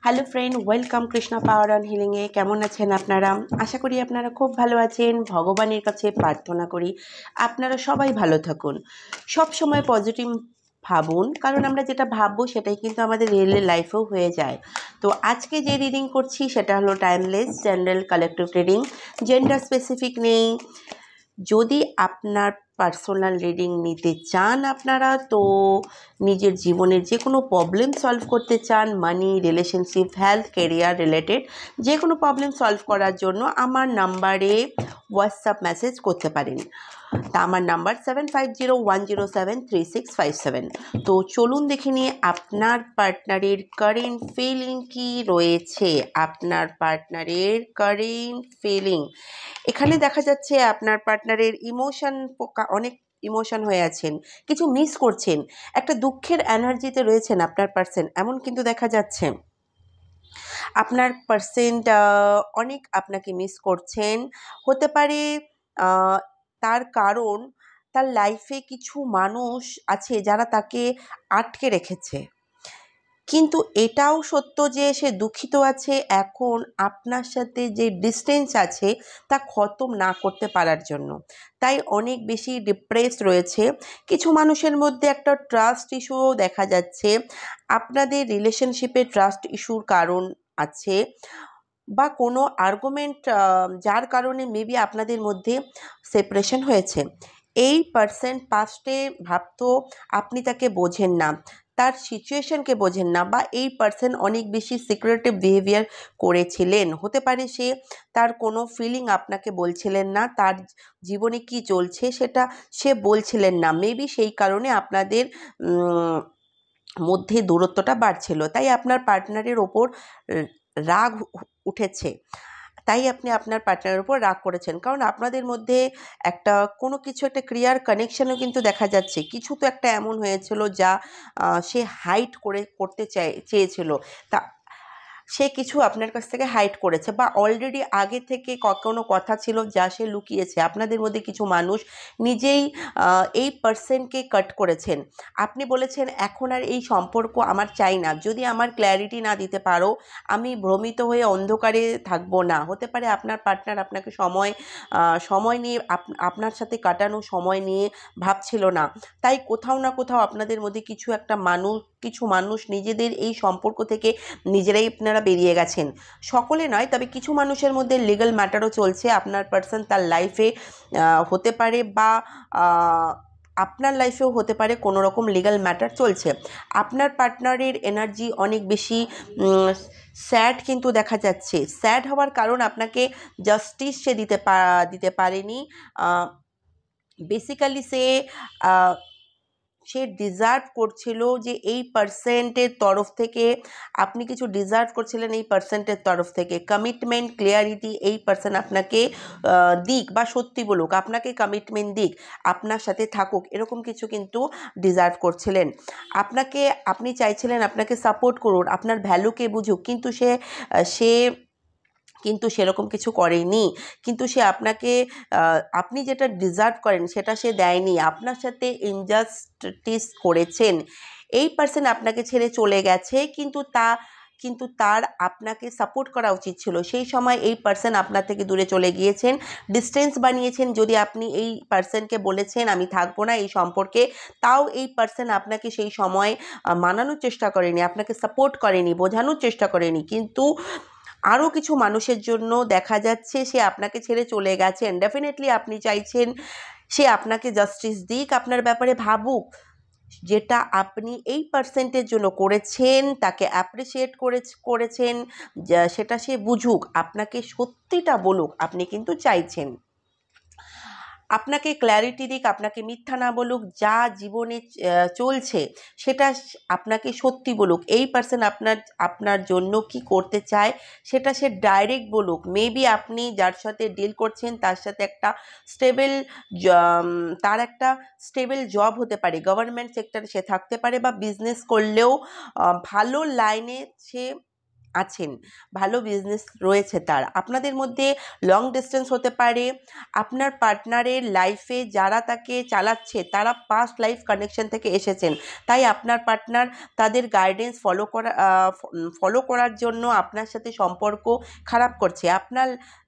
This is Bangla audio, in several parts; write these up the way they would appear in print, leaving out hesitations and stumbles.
Hello friend, welcome Krishna power on হিলিংয়ে। কেমন আছেন আপনারা? আশা করি আপনারা খুব ভালো আছেন। ভগবানের কাছে প্রার্থনা করি আপনারা সবাই ভালো থাকুন, সব সময় পজিটিভ ভাবুন, কারণ আমরা যেটা ভাববো সেটাই কিন্তু আমাদের রিয়েল লাইফেও হয়ে যায়। তো আজকে যে রিডিং করছি সেটা হলো timeless general collective reading, gender specific নেই। যদি আপনার পার্সোনাল রিডিং নিতে চান আপনারা, তো নিজের জীবনের যে কোনো প্রবলেম সলভ করতে চান, মানি, রিলেশনশিপ, হেলথ, কেরিয়ার রিলেটেড যে কোনো প্রবলেম সলভ করার জন্য আমার নাম্বারে হোয়াটসঅ্যাপ মেসেজ করতে পারেন। তা আমার নাম্বার 7501073657। তো চলুন দেখে নিয়ে আপনার পার্টনারের কারেন্ট ফিলিং কি রয়েছে। আপনার পার্টনারের কারেন্ট ফিলিং, এখানে দেখা যাচ্ছে আপনার পার্টনারের ইমোশন, অনেক ইমোশন হয়ে আছেন, কিছু মিস করছেন, একটা দুঃখের এনার্জিতে রয়েছেন আপনার পার্সন, এমন কিন্তু দেখা যাচ্ছে। আপনার পার্সেন্ট অনেক আপনাকে মিস করছেন। হতে পারে তার কারণ তার লাইফে কিছু মানুষ আছে যারা তাকে আটকে রেখেছে, কিন্তু এটাও সত্য যে সে দুঃখিত আছে এখন আপনার সাথে যে ডিস্টেন্স আছে তা খতম না করতে পারার জন্য, তাই অনেক বেশি ডিপ্রেস রয়েছে। কিছু মানুষের মধ্যে একটা ট্রাস্ট ইস্যুও দেখা যাচ্ছে, আপনাদের রিলেশনশিপে ট্রাস্ট ইস্যুর কারণ আছে, বা কোনো আর্গুমেন্ট যার কারণে মেবি আপনাদের মধ্যে সেপারেশন হয়েছে। এই পার্সেন্ট পাস্টে ভাবতো আপনি তাকে বোঝেন না, তার সিচুয়েশনকে বোঝেন না, বা এই পার্সন অনেক বেশি সিক্রেটিভ বিহেভিয়ার করেছিলেন। হতে পারে সে তার কোনো ফিলিং আপনাকে বলছিলেন না, তার জীবনে কি চলছে সেটা সে বলছিলেন না, মেবি সেই কারণে আপনাদের মধ্যে দূরত্বটা বাড়ছিল, তাই আপনার পার্টনারের ওপর রাগ উঠেছে, তাই আপনি আপনার পার্টনারের উপর রাগ করেছেন, কারণ আপনাদের মধ্যে একটা কোনো কিছু একটা ক্লিয়ার কানেকশনও কিন্তু দেখা যাচ্ছে। কিছু তো একটা এমন হয়েছিল যা সে হাইড করতে চেয়েছিল, তা সে কিছু আপনার কাছ থেকে হাইড করেছে, বা অলরেডি আগে থেকে কোনো কথা ছিল যা সে লুকিয়েছে। আপনাদের মধ্যে কিছু মানুষ নিজেই এই পার্সনকে কাট করেছেন। আপনি বলেছেন এখন আর এই সম্পর্ক আমার চাই না, যদি আমার ক্ল্যারিটি না দিতে পারো আমি ভ্রমিত হয়ে অন্ধকারে থাকবো না। হতে পারে আপনার পার্টনার আপনাকে সময় নিয়ে আপনার সাথে কাটানো সময় নিয়ে ভাবছিল না, তাই কোথাও না কোথাও আপনাদের মধ্যে কিছু মানুষ নিজেদের এই সম্পর্ক থেকে নিজেরাই আপনারা বেরিয়ে গেছেন। সকলে নয়, তবে কিছু মানুষের মধ্যে লিগ্যাল ম্যাটারও চলছে। আপনার পার্সন তার লাইফে হতে পারে, বা আপনার লাইফেও হতে পারে কোনো রকম লিগ্যাল ম্যাটার চলছে। আপনার পার্টনারের এনার্জি অনেক বেশি স্যাড কিন্তু দেখা যাচ্ছে। স্যাড হওয়ার কারণ আপনাকে জাস্টিস সে দিতে পারেনি। বেসিক্যালি সে ডিজার্ভ করছিল যে এই পার্সেন্টের তরফ থেকে আপনি কিছু ডিজার্ভ করছিলেন, এই পার্সেন্টের তরফ থেকে কমিটমেন্ট, ক্লিয়ারিটি এই পার্সন আপনাকে দিক, বা সত্যি বলুক আপনাকে কমিটমেন্ট দিক, আপনার সাথে থাকুক, এরকম কিছু কিন্তু ডিজার্ভ করছিলেন। আপনি চাইছিলেন আপনাকে সাপোর্ট করুন, আপনার ভ্যালুকে বুঝুক, কিন্তু সে কিন্তু সেরকম কিছু করেনি। কিন্তু সে আপনাকে আপনি যেটা ডিজার্ভ করেন সেটা সে দেয়নি, আপনার সাথে ইনজাস্টিস করেছেন। এই পার্সন আপনাকে ছেড়ে চলে গেছে, কিন্তু তার আপনাকে সাপোর্ট করা উচিত ছিল। সেই সময় এই পার্সন আপনার থেকে দূরে চলে গিয়েছেন, ডিস্টেন্স বানিয়েছেন। যদি আপনি এই পার্সনকে বলেছেন আমি থাকবো না এই সম্পর্কে, তাও এই পার্সন আপনাকে সেই সময় মানানোর চেষ্টা করেনি, আপনাকে সাপোর্ট করেনি, বোঝানোর চেষ্টা করেনি। কিন্তু আরও কিছু মানুষের জন্য দেখা যাচ্ছে সে আপনাকে ছেড়ে চলে গেছেন। ডেফিনেটলি আপনি চাইছেন সে আপনাকে জাস্টিস দিক, আপনার ব্যাপারে ভাবুক, যেটা আপনি এই পার্সেন্টের জন্য করেছেন, তাকে অ্যাপ্রিসিয়েট করেছেন, সেটা সে বুঝুক, আপনাকে সত্যিটা বলুক, আপনি কিন্তু চাইছেন আপনাকে ক্ল্যারিটি দিক, আপনাকে মিথ্যা না বলুক, যা জীবনে চলছে সেটা আপনাকে সত্যি বলুক। এই পার্সন আপনার জন্য কি করতে চায় সেটা সে ডাইরেক্ট বলুক। মেবি আপনি যার সাথে ডিল করছেন তার সাথে একটা স্টেবল তার একটা স্টেবল জব হতে পারে, গভর্নমেন্ট সেক্টরে সে থাকতে পারে, বা বিজনেস করলেও ভালো লাইনে সে আছেন, ভালো বিজনেস রয়েছে তার। আপনাদের মধ্যে লং ডিস্টেন্স হতে পারে। আপনার পার্টনারের লাইফে যারা তাকে চালাচ্ছে তারা পাস্ট লাইফ কানেকশন থেকে এসেছেন, তাই আপনার পার্টনার তাদের গাইডেন্স ফলো করার জন্য আপনার সাথে সম্পর্ক খারাপ করছে।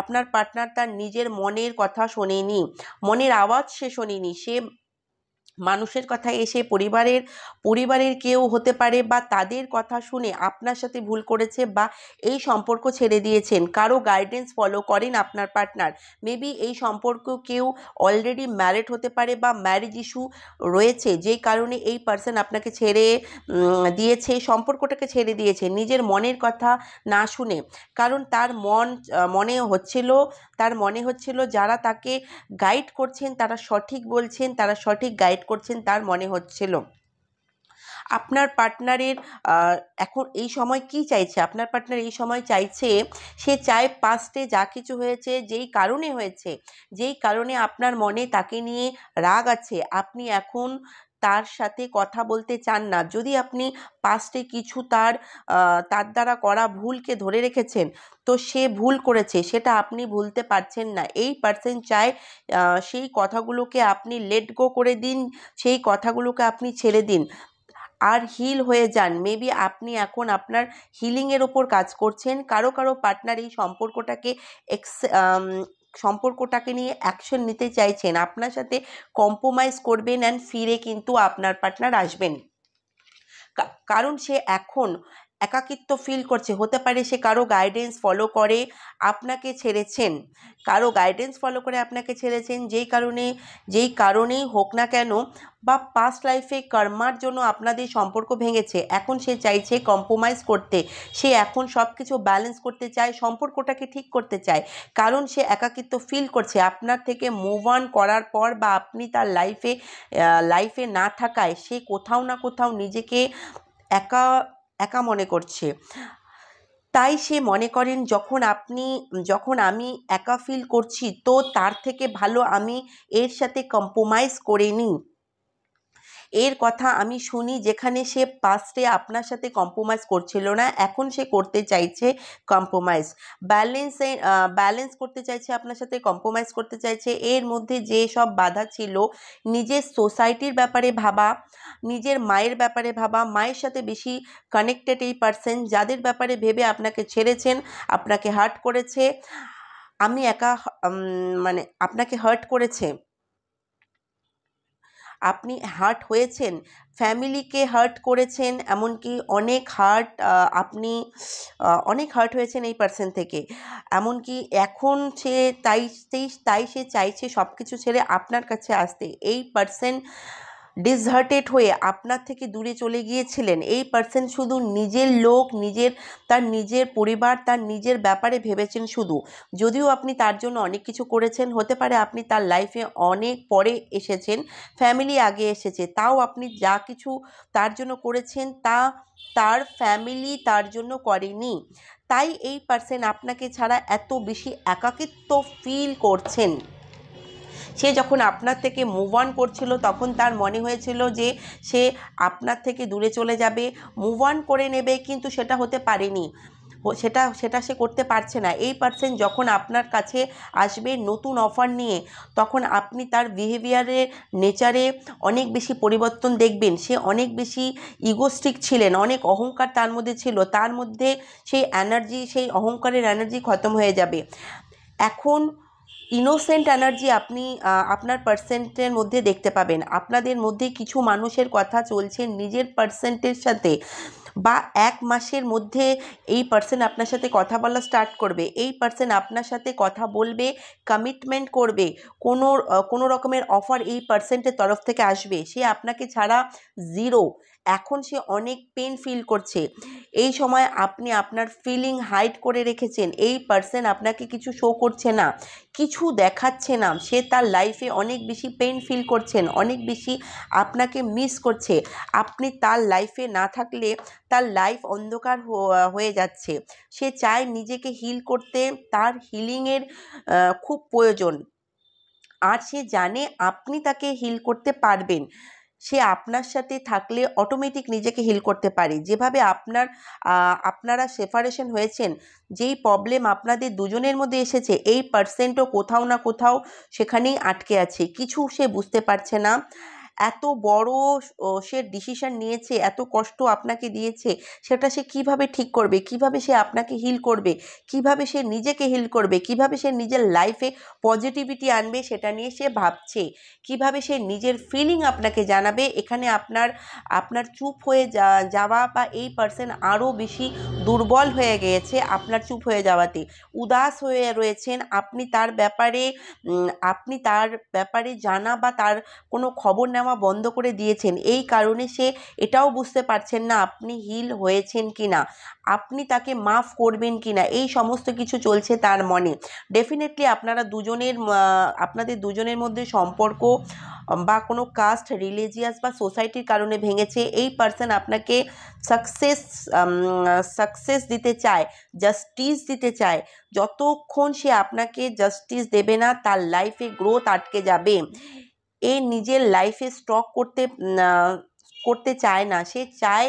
আপনার পার্টনার তার নিজের মনের কথা শোনেনি, মনের আওয়াজ সে শোনেনি। সে মানুষের কথা এসে পরিবারের কেউ হতে পারে বা তাদের কথা শুনে আপনার সাথে ভুল করেছে বা এই সম্পর্ক ছেড়ে দিয়েছেন। কারো গাইডেন্স ফলো করেন আপনার পার্টনার। মেবি এই সম্পর্ক কেউ অলরেডি ম্যারিড হতে পারে বা ম্যারেজ ইস্যু রয়েছে, যেই কারণে এই পার্সন আপনাকে ছেড়ে দিয়েছে, সম্পর্কটাকে ছেড়ে দিয়েছে নিজের মনের কথা না শুনে। কারণ তার মনে হচ্ছিল যারা তাকে গাইড করছেন তারা সঠিক বলছেন, তারা সঠিক গাইড করছেন তার মনে হচ্ছিল। আপনার পার্টনারের এখন এই সময় কি চাইছে? আপনার পার্টনার এই সময় চাইছে, সে চায় পাস্টে যা কিছু হয়েছে, যেই কারণে হয়েছে, যেই কারণে আপনার মনে তাকে নিয়ে রাগ আছে, আপনি এখন তার সাথে কথা বলতে চান না। যদি আপনি পাস্টে কিছু তার দ্বারা করা ভুলকে ধরে রেখেছেন, তো সে ভুল করেছে সেটা আপনি ভুলতে পারছেন না। এই পার্সন চায় সেই কথাগুলোকে আপনি লেট গো করে দিন, সেই কথাগুলোকে আপনি ছেড়ে দিন আর হিল হয়ে যান। মেবি আপনি এখন আপনার হিলিংয়ের ওপর কাজ করছেন। কারো পার্টনার এই সম্পর্কটাকে নিয়ে অ্যাকশন নিতে চাইছেন, আপনার সাথে কম্প্রোমাইজ করবেন অ্যান্ড ফিরে কিন্তু আপনার পার্টনার আসবেন। কারণ সে এখন একাকিত্ব ফিল করছে। হতে পারে সে কারো গাইডেন্স ফলো করে আপনাকে ছেড়েছেন, যেই কারণেই হোক না কেন, বা পাস্ট লাইফে কর্মার জন্য আপনাদের সম্পর্ক ভেঙেছে। এখন সে চাইছে কম্প্রোমাইজ করতে, সে এখন সব কিছু ব্যালেন্স করতে চায়, সম্পর্কটাকে ঠিক করতে চায়। কারণ সে একাকিত্ব ফিল করছে আপনার থেকে মুভ অন করার পর, বা আপনি তার লাইফে না থাকায় সে কোথাও না কোথাও নিজেকে একা একা মনে করছে। তাই সে মনে করেন যখন আমি একা ফিল করছি, তো তার থেকে ভালো আমি এর সাথে কম্প্রোমাইজ করে নিই। এর কথা আমি শুনি, যেখানে সে পাস্টে আপনার সাথে কম্প্রোমাইজ করছিল না, এখন সে করতে চাইছে কম্প্রোমাইজ। ব্যালেন্স করতে চাইছে, আপনার সাথে কম্প্রোমাইজ করতে চাইছে। এর মধ্যে যে সব বাধা ছিল, নিজের সোসাইটির ব্যাপারে ভাবা, নিজের মায়ের ব্যাপারে ভাবা, মায়ের সাথে বেশি কানেক্টেড এই পার্সন, যাদের ব্যাপারে ভেবে আপনাকে ছেড়েছেন, আপনাকে হার্ট করেছে। আপনাকে হার্ট করেছে, আপনি হার্ট হয়েছেন, ফ্যামিলিকে হার্ট করেছেন, এমনকি অনেক হার্ট হয়েছেন এই পার্সন থেকে। এমনকি এখন সে তাই সে চাইছে সব কিছু ছেড়ে আপনার কাছে আসতে। এই পার্সন ডিসহার্টেড হয়ে আপনার থেকে দূরে চলে গিয়েছিলেন। এই পার্সন শুধু নিজের লোক, তার নিজের পরিবার, তার নিজের ব্যাপারে ভেবেছেন শুধু। যদিও আপনি তার জন্য অনেক কিছু করেছেন, হতে পারে আপনি তার লাইফে অনেক পরে এসেছেন, ফ্যামিলি আগে এসেছে, তাও আপনি যা কিছু তার জন্য করেছেন তা তার ফ্যামিলি তার জন্য করেনি। তাই এই পার্সন আপনাকে ছাড়া এত বেশি একাকিত্ব ফিল করছেন। সে যখন আপনার থেকে মুভ অন করছিল, তখন তার মনে হয়েছিল যে সে আপনার থেকে দূরে চলে যাবে, মুভ অন করে নেবে, কিন্তু সেটা হতে পারেনি। সেটা সে করতে পারছে না। এই পার্সন যখন আপনার কাছে আসবে নতুন অফার নিয়ে, তখন আপনি তার বিহেভিয়ারের নেচারে অনেক বেশি পরিবর্তন দেখবেন। সে অনেক বেশি ইগোস্টিক ছিলেন, অনেক অহংকার তার মধ্যে ছিল, তার মধ্যে সেই অহংকারের এনার্জি খতম হয়ে যাবে। এখন ইনোসেন্ট এনার্জি আপনি আপনার পার্সেন্টের মধ্যে দেখতে পাবেন। আপনাদের মধ্যে কিছু মানুষের কথা চলছে নিজের পার্সেন্টের সাথে, বা 1 মাসের মধ্যে এই পার্সন আপনার সাথে কথা বলা স্টার্ট করবে। এই পার্সন আপনার সাথে কথা বলবে, কমিটমেন্ট করবে, কোনো রকমের অফার এই পার্সেন্টের তরফ থেকে আসবে। সে আপনাকে ছাড়া জিরো। এখন সে অনেক পেন ফিল করছে। এই সময় আপনি আপনার ফিলিং হাইড করে রেখেছেন। এই পার্সন আপনাকে কিছু শো করছে না, কিছু দেখাচ্ছে না। সে তার লাইফে অনেক বেশি পেন ফিল করছেন, অনেক বেশি আপনাকে মিস করছে। আপনি তার লাইফে না থাকলে তার লাইফ অন্ধকার হয়ে যাচ্ছে। সে চায় নিজেকে হিল করতে, তার হিলিংয়ের খুব প্রয়োজন। আর সে জানে আপনি তাকে হিল করতে পারবেন। সে আপনার সাথে থাকলে অটোমেটিক নিজেকে হিল করতে পারে। যেভাবে আপনারা সেপারেশন হয়েছেন, যেই প্রবলেম আপনাদের দুজনের মধ্যে এসেছে, এই পার্সেন্টও কোথাও না কোথাও সেখানেই আটকে আছে, কিছু সে বুঝতে পারছে না। এত বড় সে ডিসিশন নিয়েছে, এত কষ্ট আপনাকে দিয়েছে, সেটা সে কিভাবে ঠিক করবে, কিভাবে সে আপনাকে হিল করবে, কিভাবে সে নিজেকে হিল করবে, কিভাবে সে নিজের লাইফে পজিটিভিটি আনবে, সেটা নিয়ে সে ভাবছে। কিভাবে সে নিজের ফিলিং আপনাকে জানাবে, এখানে আপনার চুপ হয়ে যাওয়া বা এই পার্সন আরও বেশি দুর্বল হয়ে গিয়েছে আপনার চুপ হয়ে যাওয়াতে, উদাস হয়ে রয়েছেন আপনি তার ব্যাপারে জানা বা তার কোনো খবর নেওয়া বন্ধ করে দিয়েছেন। এই কারণে সে এটাও বুঝতে পারছেন না আপনি হিল হয়েছেন কি না, আপনি তাকে মাফ করবেন কি না, এই সমস্ত কিছু চলছে তার মনে। ডেফিনেটলি আপনাদের দুজনের মধ্যে সম্পর্ক বা কোনো কাস্ট, রিলিজিয়াস বা সোসাইটির কারণে ভেঙেছে। এই পার্সন আপনাকে সাকসেস দিতে চায়, জাস্টিস দিতে চায়। যতক্ষণ সে আপনাকে জাস্টিস দেবে না, তার লাইফে গ্রোথ আটকে যাবে। এ নিজের লাইফে স্টক করতে চায় না, সে চায়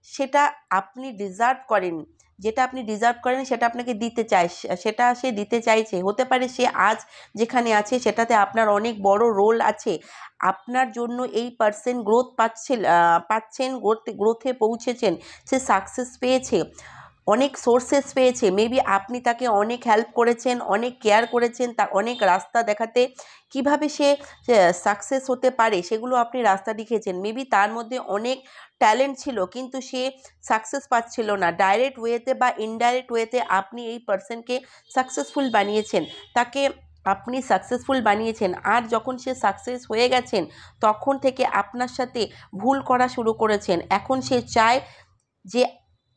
সেটা আপনি ডিজার্ভ করেন, যেটা আপনি ডিজার্ভ করেন সেটা আপনাকে দিতে চায়, সেটা সে দিতে চাইছে। হতে পারে সে আজ যেখানে আছে সেটাতে আপনার অনেক বড় রোল আছে, আপনার জন্য এই পার্সন পাচ্ছেন, গ্রোথে পৌঁছেছেন, সে সাকসেস পেয়েছে, অনেক সোর্সেস পেয়েছে। মেবি আপনি তাকে অনেক হেল্প করেছেন, অনেক কেয়ার করেছেন, তার অনেক রাস্তা দেখাতে, কিভাবে সে সাকসেস হতে পারে সেগুলো আপনি রাস্তা দেখিয়েছেন। মেবি তার মধ্যে অনেক ট্যালেন্ট ছিল, কিন্তু সে সাকসেস পাচ্ছিল না। ডাইরেক্ট ওয়েতে বা ইনডাইরেক্ট ওয়েতে আপনি এই পার্সনকে সাকসেসফুল বানিয়েছেন, তাকে আপনি সাকসেসফুল বানিয়েছেন। আর যখন সে সাকসেস হয়ে গেছেন, তখন থেকে আপনার সাথে ভুল করা শুরু করেছেন। এখন সে চায় যে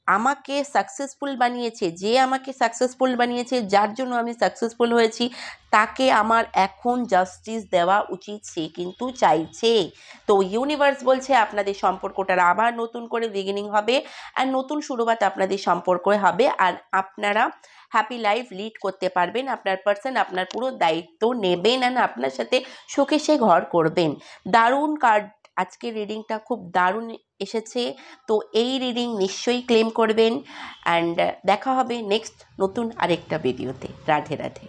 আমাকে সাকসেসফুল বানিয়েছে, যার জন্য আমি সাকসেসফুল হয়েছি, তাকে আমার এখন জাস্টিস দেওয়া উচিত, সে কিন্তু চাইছে। তো ইউনিভার্স বলছে আপনাদের সম্পর্কটার আবার নতুন করে বিগিনিং হবে, আর নতুন শুরুয়াত আপনাদের সম্পর্কে হবে, আর আপনারা হ্যাপি লাইফ লিড করতে পারবেন। আপনার পার্সন আপনার পুরো দায়িত্ব নেবেন, আর আপনার সাথে সুখে সে ঘর করবেন। দারুণ কার্ড, আজকের রিডিংটা খুব দারুণ এসেছে। তো এই রিডিং নিশ্চয়ই ক্লেম করবেন, অ্যান্ড দেখা হবে নেক্সট নতুন আরেকটা ভিডিওতে। রাধে রাধে।